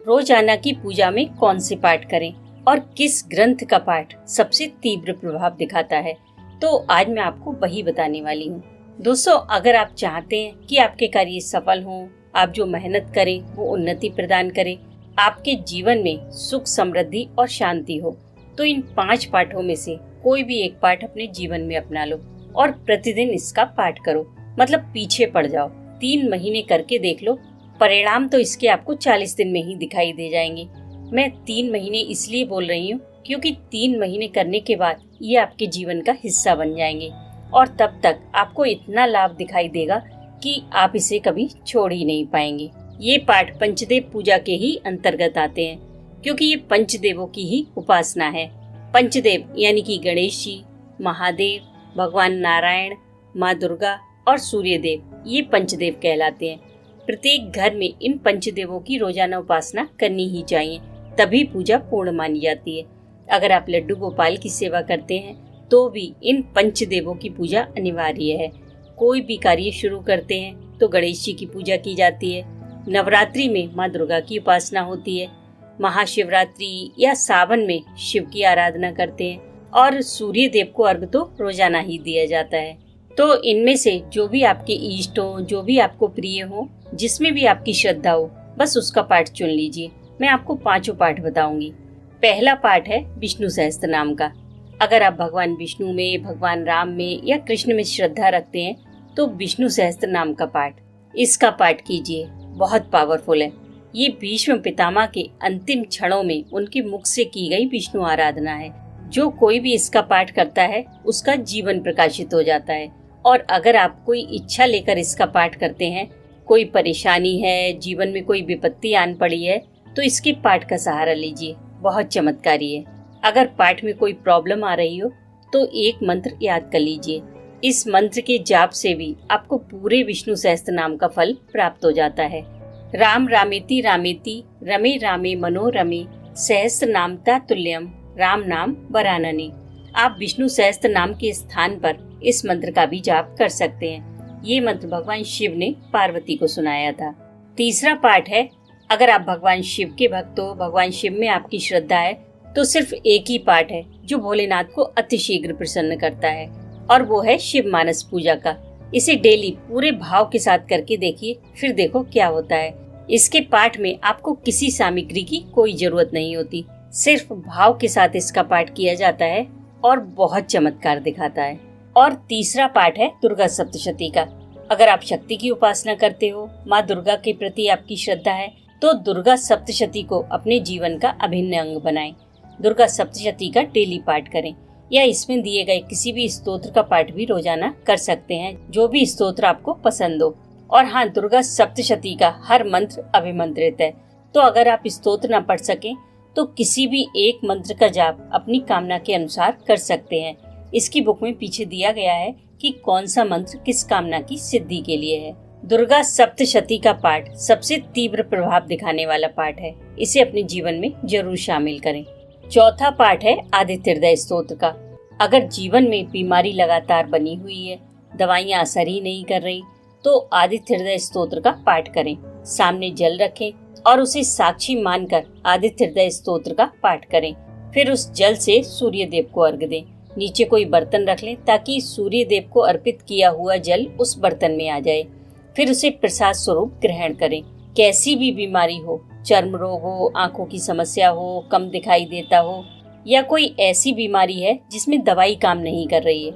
रोजाना की पूजा में कौन से पाठ करें और किस ग्रंथ का पाठ सबसे तीव्र प्रभाव दिखाता है, तो आज मैं आपको वही बताने वाली हूँ। दोस्तों, अगर आप चाहते हैं कि आपके कार्य सफल हों, आप जो मेहनत करें वो उन्नति प्रदान करे, आपके जीवन में सुख समृद्धि और शांति हो, तो इन 5 पाठों में से कोई भी एक पाठ अपने जीवन में अपना लो और प्रतिदिन इसका पाठ करो। मतलब पीछे पड़ जाओ, 3 महीने करके देख लो। परिणाम तो इसके आपको 40 दिन में ही दिखाई दे जाएंगे। मैं 3 महीने इसलिए बोल रही हूँ क्योंकि 3 महीने करने के बाद ये आपके जीवन का हिस्सा बन जाएंगे और तब तक आपको इतना लाभ दिखाई देगा कि आप इसे कभी छोड़ ही नहीं पाएंगे। ये पाठ पंचदेव पूजा के ही अंतर्गत आते हैं क्योंकि ये पंचदेवों की ही उपासना है। पंचदेव यानी कि गणेश जी, महादेव, भगवान नारायण, माँ दुर्गा और सूर्यदेव, ये पंचदेव कहलाते हैं। प्रत्येक घर में इन पंचदेवों की रोजाना उपासना करनी ही चाहिए, तभी पूजा पूर्ण मानी जाती है। अगर आप लड्डू गोपाल की सेवा करते हैं तो भी इन पंचदेवों की पूजा अनिवार्य है। कोई भी कार्य शुरू करते हैं तो गणेश जी की पूजा की जाती है। नवरात्रि में माँ दुर्गा की उपासना होती है। महाशिवरात्रि या सावन में शिव की आराधना करते हैं और सूर्य देव को अर्घ तो रोजाना ही दिया जाता है। तो इनमें से जो भी आपके इष्ट हो, जो भी आपको प्रिय हो, जिसमें भी आपकी श्रद्धा हो, बस उसका पाठ चुन लीजिए। मैं आपको 5 पाठ बताऊंगी। पहला पाठ है विष्णु सहस्त्र नाम का। अगर आप भगवान विष्णु में, भगवान राम में या कृष्ण में श्रद्धा रखते हैं तो विष्णु सहस्त्र नाम का पाठ, इसका पाठ कीजिए। बहुत पावरफुल है। ये भीष्म पितामह के अंतिम क्षणों में उनके मुख से की गई विष्णु आराधना है। जो कोई भी इसका पाठ करता है उसका जीवन प्रकाशित हो जाता है। और अगर आप कोई इच्छा लेकर इसका पाठ करते हैं, कोई परेशानी है, जीवन में कोई विपत्ति आन पड़ी है, तो इसके पाठ का सहारा लीजिए। बहुत चमत्कारी है। अगर पाठ में कोई प्रॉब्लम आ रही हो तो एक मंत्र याद कर लीजिए। इस मंत्र के जाप से भी आपको पूरे विष्णु सहस्त्र नाम का फल प्राप्त हो जाता है। राम रामेति रामेति रमे रामे मनोरमे सहस्त्र नामता तुल्यम राम नाम वरानने। आप विष्णु सहस्त्र नाम के स्थान पर इस मंत्र का भी जाप कर सकते हैं। ये मंत्र भगवान शिव ने पार्वती को सुनाया था। तीसरा पाठ है, अगर आप भगवान शिव के भक्त हो, भगवान शिव में आपकी श्रद्धा है, तो सिर्फ एक ही पाठ है जो भोलेनाथ को अतिशीघ्र प्रसन्न करता है और वो है शिव मानस पूजा का। इसे डेली पूरे भाव के साथ करके देखिए, फिर देखो क्या होता है। इसके पाठ में आपको किसी सामग्री की कोई जरूरत नहीं होती, सिर्फ भाव के साथ इसका पाठ किया जाता है और बहुत चमत्कार दिखाता है। और तीसरा पाठ है दुर्गा सप्तशती का। अगर आप शक्ति की उपासना करते हो, माँ दुर्गा के प्रति आपकी श्रद्धा है, तो दुर्गा सप्तशती को अपने जीवन का अभिन्न अंग बनाएं। दुर्गा सप्तशती का डेली पाठ करें या इसमें दिए गए किसी भी स्तोत्र का पाठ भी रोजाना कर सकते हैं, जो भी स्तोत्र आपको पसंद हो। और हाँ, दुर्गा सप्तशती का हर मंत्र अभिमंत्रित है, तो अगर आप स्तोत्र न पढ़ सकें तो किसी भी एक मंत्र का जाप अपनी कामना के अनुसार कर सकते हैं। इसकी बुक में पीछे दिया गया है कि कौन सा मंत्र किस कामना की सिद्धि के लिए है। दुर्गा सप्तशती का पाठ सबसे तीव्र प्रभाव दिखाने वाला पाठ है। इसे अपने जीवन में जरूर शामिल करें। चौथा पाठ है आदित्य हृदय स्तोत्र का। अगर जीवन में बीमारी लगातार बनी हुई है, दवाइयाँ असर ही नहीं कर रही, तो आदित्य हृदय स्तोत्र का पाठ करें। सामने जल रखें और उसे साक्षी मानकर आदित्य हृदय स्तोत्र का पाठ करें। फिर उस जल से सूर्य देव को अर्घ दें। नीचे कोई बर्तन रख लें ताकि सूर्य देव को अर्पित किया हुआ जल उस बर्तन में आ जाए। फिर उसे प्रसाद स्वरूप ग्रहण करें। कैसी भी बीमारी हो, चर्म रोग हो, आंखों की समस्या हो, कम दिखाई देता हो, या कोई ऐसी बीमारी है जिसमें दवाई काम नहीं कर रही है,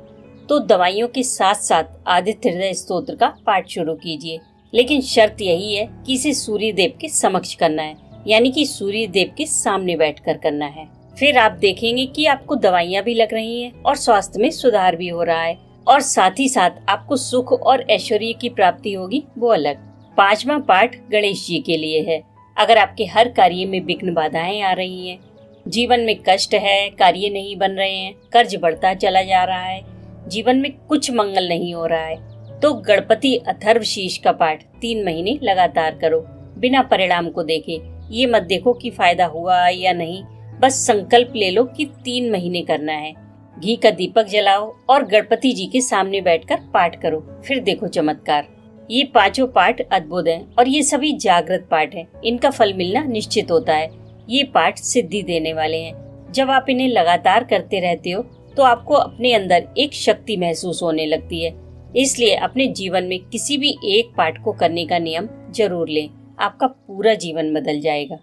तो दवाइयों के साथ साथ आदित्य हृदय स्तोत्र का पाठ शुरू कीजिए। लेकिन शर्त यही है कि इसे सूर्य देव के समक्ष करना है, यानी कि सूर्य देव के सामने बैठकर करना है। फिर आप देखेंगे कि आपको दवाइयाँ भी लग रही हैं और स्वास्थ्य में सुधार भी हो रहा है, और साथ ही साथ आपको सुख और ऐश्वर्य की प्राप्ति होगी, वो अलग। 5वां पाठ गणेश जी के लिए है। अगर आपके हर कार्य में विघ्न बाधाएं आ रही हैं, जीवन में कष्ट है, कार्य नहीं बन रहे हैं, कर्ज बढ़ता चला जा रहा है, जीवन में कुछ मंगल नहीं हो रहा है, तो गणपति अथर्वशीष का पाठ 3 महीने लगातार करो, बिना परिणाम को देखे। ये मत देखो कि फायदा हुआ या नहीं, बस संकल्प ले लो कि 3 महीने करना है। घी का दीपक जलाओ और गणपति जी के सामने बैठकर पाठ करो, फिर देखो चमत्कार। ये पांचों पाठ अद्भुत हैं और ये सभी जागृत पाठ हैं। इनका फल मिलना निश्चित होता है। ये पाठ सिद्धि देने वाले हैं। जब आप इन्हें लगातार करते रहते हो तो आपको अपने अंदर एक शक्ति महसूस होने लगती है। इसलिए अपने जीवन में किसी भी एक पाठ को करने का नियम जरूर लें। आपका पूरा जीवन बदल जाएगा।